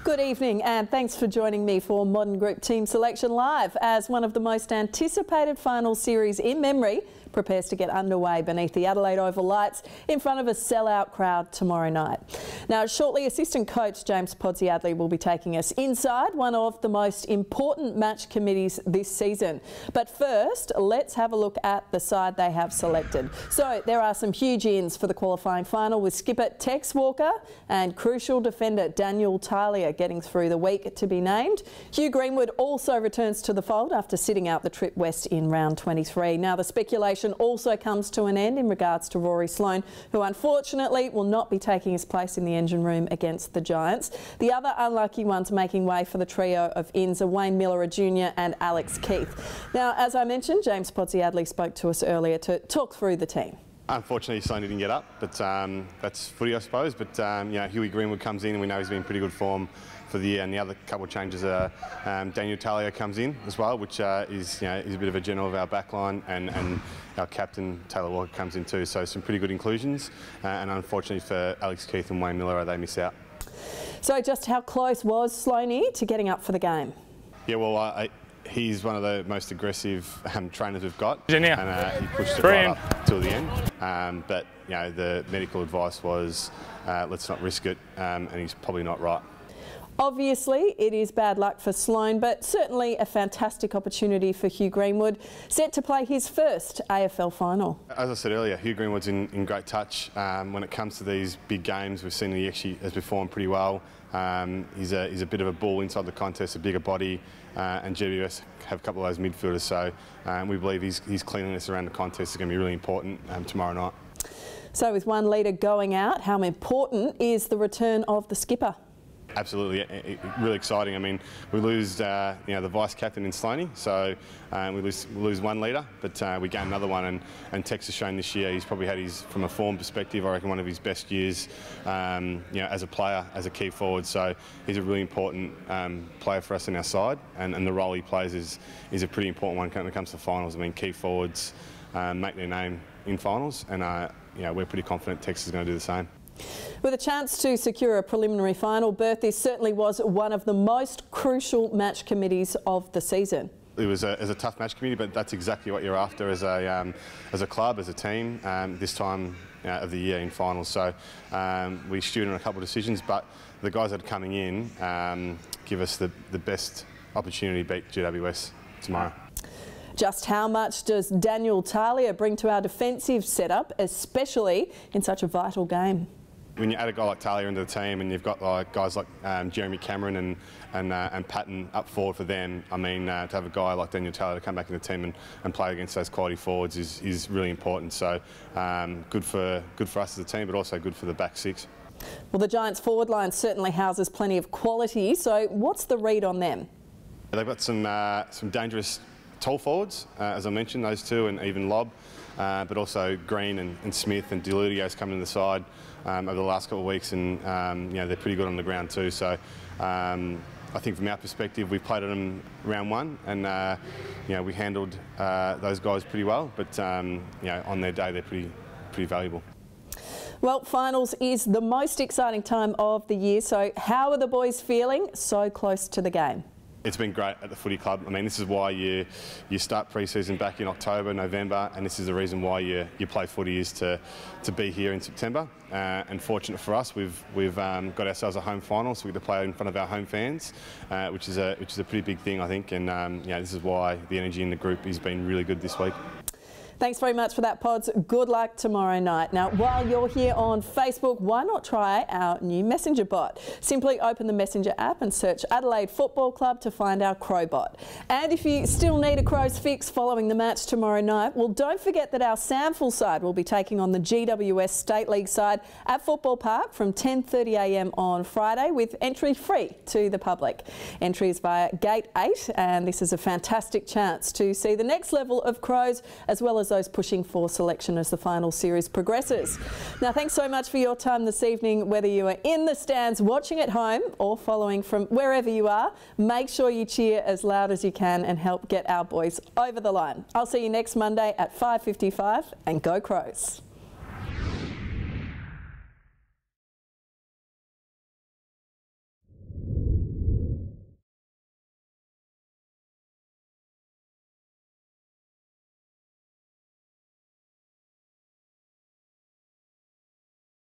Good evening and thanks for joining me for Modern Group Team Selection Live as one of the most anticipated final series in memory prepares to get underway beneath the Adelaide Oval lights in front of a sellout crowd tomorrow night. Now shortly, Assistant Coach James Podsiadly will be taking us inside one of the most important match committees this season. But first, let's have a look at the side they have selected. So there are some huge ins for the qualifying final with skipper Tex Walker and crucial defender Daniel Talia getting through the week to be named. Hugh Greenwood also returns to the fold after sitting out the trip west in round 23. Now the speculation also comes to an end in regards to Rory Sloane, who unfortunately will not be taking his place in the engine room against the Giants. The other unlucky ones making way for the trio of ins are Wayne Miller Jr. and Alex Keith. Now, as I mentioned, James Podsiadly spoke to us earlier to talk through the team. Unfortunately, Sloane didn't get up, but that's footy, I suppose. But Hughie Greenwood comes in, and we know he's been in pretty good form for the year. And the other couple of changes are Daniel Talia comes in as well, which is a bit of a general of our backline, and our captain Taylor Walker comes in too. So some pretty good inclusions. And unfortunately for Alex Keith and Wayne Miller, they miss out. So just how close was Sloaney to getting up for the game? Yeah, well, he's one of the most aggressive trainers we've got, and he pushed it right up till the end. But the medical advice was let's not risk it, and he's probably not right. Obviously, it is bad luck for Sloane, but certainly a fantastic opportunity for Hugh Greenwood, set to play his first AFL final. As I said earlier, Hugh Greenwood's in great touch. When it comes to these big games, we've seen he actually has performed pretty well. He's a bit of a bull inside the contest, a bigger body, and GWS have a couple of those midfielders, so we believe his cleanliness around the contest is going to be really important tomorrow night. So with one leader going out, how important is the return of the skipper? Absolutely, really exciting. I mean, we lose the vice captain in Sloaney, so we lose one leader, but we gain another one. And Tex has shown this year he's probably had from a form perspective, I reckon one of his best years, as a player, as a key forward. So he's a really important player for us in our side, and the role he plays is a pretty important one when it comes to finals. I mean, key forwards make their name in finals, and we're pretty confident Tex is going to do the same. With a chance to secure a preliminary final berth, this certainly was one of the most crucial match committees of the season. It was a tough match committee, but that's exactly what you're after as a club, as a team, this time of the year in finals. So we stewed on a couple of decisions, but the guys that are coming in give us the best opportunity to beat GWS tomorrow. Just how much does Daniel Talia bring to our defensive setup, especially in such a vital game? When you add a guy like Talia into the team, and you've got guys like Jeremy Cameron and Patton up forward for them, I mean, to have a guy like Daniel Talia to come back in the team and play against those quality forwards is really important. So good for us as a team, but also good for the back six. Well, the Giants' forward line certainly houses plenty of quality. So what's the read on them? They've got some dangerous tall forwards, as I mentioned, those two, and even Lobb, but also Green and Smith and Deludio's coming to the side over the last couple of weeks, and they're pretty good on the ground too. So I think from our perspective, we played at them round one, and we handled those guys pretty well. But on their day, they're pretty valuable. Well, finals is the most exciting time of the year. So how are the boys feeling so close to the game? It's been great at the footy club. I mean, this is why you start pre-season back in October, November, and this is the reason why you play footy, is to be here in September. And fortunate for us, we've got ourselves a home final, so we get to play in front of our home fans, which is a pretty big thing, I think. And this is why the energy in the group has been really good this week. Thanks very much for that, Pods. Good luck tomorrow night. Now, while you're here on Facebook, why not try our new Messenger bot? Simply open the Messenger app and search Adelaide Football Club to find our Crow bot. And if you still need a Crows fix following the match tomorrow night, well, don't forget that our Samful side will be taking on the GWS State League side at Football Park from 10:30 a.m. on Friday, with entry free to the public. Entry is via Gate 8, and this is a fantastic chance to see the next level of Crows, as well as those pushing for selection as the final series progresses. Now, thanks so much for your time this evening. Whether you are in the stands, watching at home, or following from wherever you are, make sure you cheer as loud as you can and help get our boys over the line. I'll see you next Monday at 5:55, and go Crows.